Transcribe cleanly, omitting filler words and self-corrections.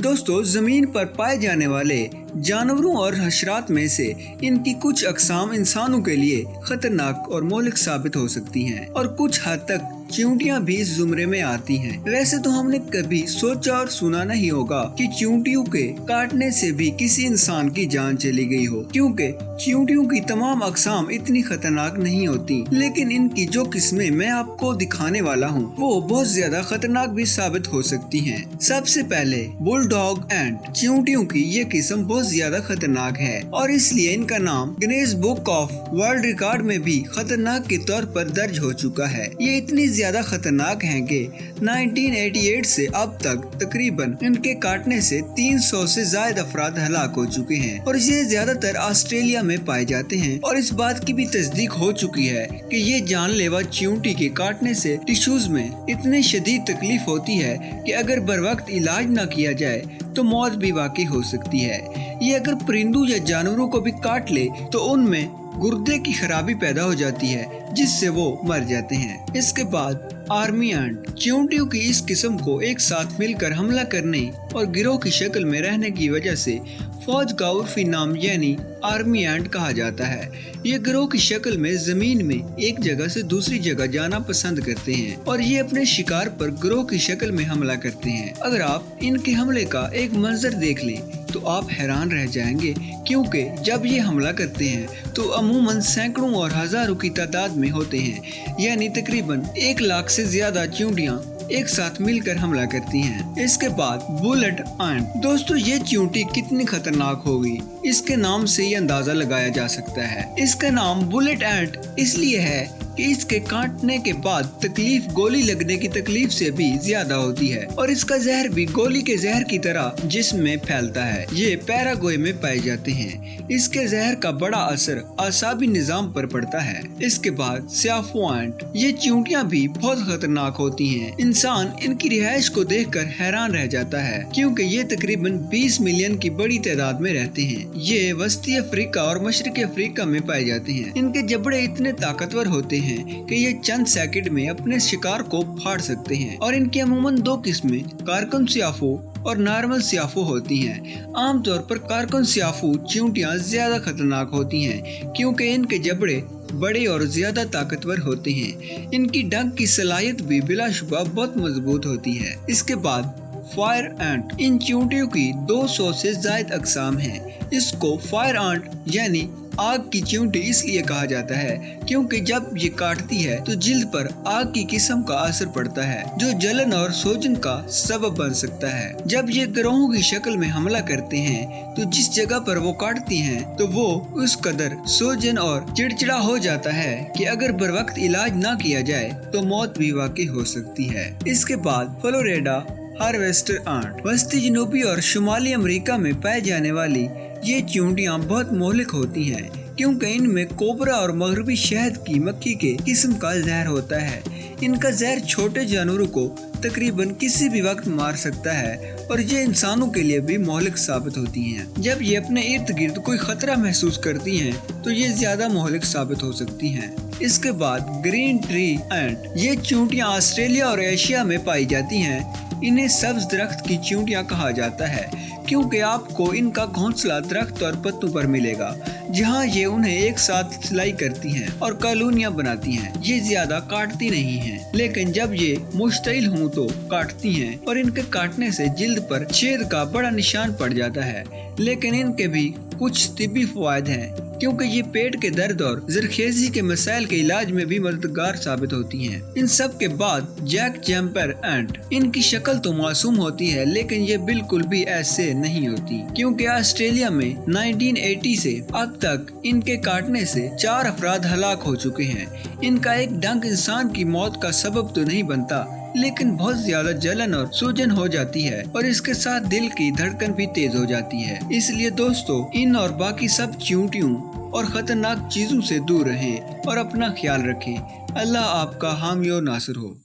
दोस्तों, जमीन पर पाए जाने वाले जानवरों और हशरात में से इनकी कुछ अक़साम इंसानों के लिए खतरनाक और मोहलिक साबित हो सकती हैं और कुछ हद तक चींटियां भी इस जुमरे में आती हैं। वैसे तो हमने कभी सोचा और सुना नहीं होगा कि चींटियों के काटने से भी किसी इंसान की जान चली गई हो, क्योंकि चींटियों की तमाम अक़साम इतनी खतरनाक नहीं होती। लेकिन इनकी जो किस्में मैं आपको दिखाने वाला हूँ वो बहुत ज्यादा खतरनाक भी साबित हो सकती हैं। सबसे पहले बुलडॉग एंट। चींटियों की ये किस्म बहुत ज्यादा खतरनाक है और इसलिए इनका नाम Guinness book of world record में भी खतरनाक के तौर पर दर्ज हो चुका है। ये इतनी ज्यादा खतरनाक हैं कि 1988 से अब तक तकरीबन इनके काटने से 300 से ज्यादा अफराद हलाक हो चुके हैं और ये ज्यादातर ऑस्ट्रेलिया में पाए जाते हैं। और इस बात की भी तस्दीक हो चुकी है कि ये जानलेवा चींटी के काटने से टिश्यूज में इतनी शदीद तकलीफ होती है कि अगर बर वक्त इलाज न किया जाए तो मौत भी वाकई हो सकती है। ये अगर परिंदों या जानवरों को भी काट ले तो उनमें गुर्दे की खराबी पैदा हो जाती है जिससे वो मर जाते हैं। इसके बाद आर्मी एंट। चींटियों की इस किस्म को एक साथ मिलकर हमला करने और गिरोह की शक्ल में रहने की वजह से फौज का उर्फी नाम यानी आर्मी एंट कहा जाता है। ये गिरोह की शक्ल में जमीन में एक जगह से दूसरी जगह जाना पसंद करते हैं और ये अपने शिकार पर गिरोह की शक्ल में हमला करते हैं। अगर आप इनके हमले का एक मंजर देख लें तो आप हैरान रह जाएंगे, क्योंकि जब ये हमला करते हैं तो अमूमन सैकड़ों और हजारों की तादाद में होते हैं, यानी तकरीबन 1 लाख से ज्यादा चींटियां एक साथ मिलकर हमला करती हैं। इसके बाद बुलेट एंट। दोस्तों, ये चींटी कितनी खतरनाक होगी इसके नाम से ये अंदाजा लगाया जा सकता है। इसका नाम बुलेट एंट इसलिए है कि इसके काटने के बाद तकलीफ गोली लगने की तकलीफ से भी ज्यादा होती है और इसका जहर भी गोली के जहर की तरह जिस्म में फैलता है। ये पैराग्वे में पाए जाते हैं। इसके जहर का बड़ा असर आसाबी निजाम पर पड़ता है। इसके बाद स्याफो एंट। ये चींटियां भी बहुत खतरनाक होती हैं। इंसान इनकी रिहाइश को देखकर हैरान रह जाता है, क्योंकि ये तकरीबन 20 मिलियन की बड़ी तादाद में रहते हैं। ये वस्ती अफ्रीका और मशरकी अफ्रीका में पाए जाते हैं। इनके जबड़े इतने ताकतवर होते हैं कि ये चंद सेकंड में अपने शिकार को फाड़ सकते हैं और इनकी अमूमन 2 किस्में कारकन स्याफो और नॉर्मल स्याफो होती हैं। आमतौर पर कारकन स्याफो चींटियां ज्यादा खतरनाक होती हैं, क्योंकि इनके जबड़े बड़े और ज्यादा ताकतवर होते हैं। इनकी डंक की सलाहियत भी बिलाशुबा बहुत मजबूत होती है। इसके बाद फायर एंट। इन चींटियों की 200 से ज्यादा अक़साम हैं। इसको फायर एंट यानी आग की चींटी इसलिए कहा जाता है क्योंकि जब ये काटती है तो जिल्द पर आग की किस्म का असर पड़ता है जो जलन और सूजन का सबब बन सकता है। जब ये गिरोहों की शक्ल में हमला करते हैं तो जिस जगह पर वो काटती हैं तो वो उस कदर सूजन और चिड़चिड़ा हो जाता है कि अगर बर वक्त इलाज ना किया जाए तो मौत भी वाकई हो सकती है। इसके बाद फ्लोरिडा हार्वेस्टर एंट। वस्ती जनूबी और शुमाली अमेरिका में पाए जाने वाली ये चींटियां बहुत मोहलिक होती हैं, क्योंकि इनमें कोबरा और मगरबी शहद की मक्खी के किस्म का जहर होता है। इनका जहर छोटे जानवरों को तकरीबन किसी भी वक्त मार सकता है और ये इंसानों के लिए भी मोहलिक साबित होती हैं। जब ये अपने इर्द गिर्द कोई खतरा महसूस करती हैं तो ये ज्यादा मोहलिक साबित हो सकती हैं। इसके बाद ग्रीन ट्री एंट। ये चींटियां ऑस्ट्रेलिया और एशिया में पाई जाती हैं। इन्हें सब्ज दरख्त की चींटियां कहा जाता है, क्योंकि आपको इनका घोंसला दरख्त और पत्तों पर मिलेगा जहां ये उन्हें एक साथ सिलाई करती हैं और कॉलोनियां बनाती हैं। ये ज्यादा काटती नहीं हैं, लेकिन जब ये मुश्तइल हों तो काटती हैं और इनके काटने से जिल्द पर छेद का बड़ा निशान पड़ जाता है। लेकिन इनके भी कुछ तिब्बी फवायद हैं, क्योंकि ये पेट के दर्द और जरखेजी के मसाइल के इलाज में भी मददगार साबित होती हैं। इन सब के बाद जैक जैम्पर एंट। इनकी शक्ल तो मासूम होती है, लेकिन ये बिल्कुल भी ऐसे नहीं होती, क्योंकि ऑस्ट्रेलिया में 1980 से अब तक इनके काटने से 4 अफराद हलाक हो चुके हैं। इनका एक डंक इंसान की मौत का सबब तो नहीं बनता, लेकिन बहुत ज्यादा जलन और सूजन हो जाती है और इसके साथ दिल की धड़कन भी तेज हो जाती है। इसलिए दोस्तों, इन और बाकी सब चींटियों और खतरनाक चीजों से दूर रहें और अपना ख्याल रखें। अल्लाह आपका हामी और नासिर हो।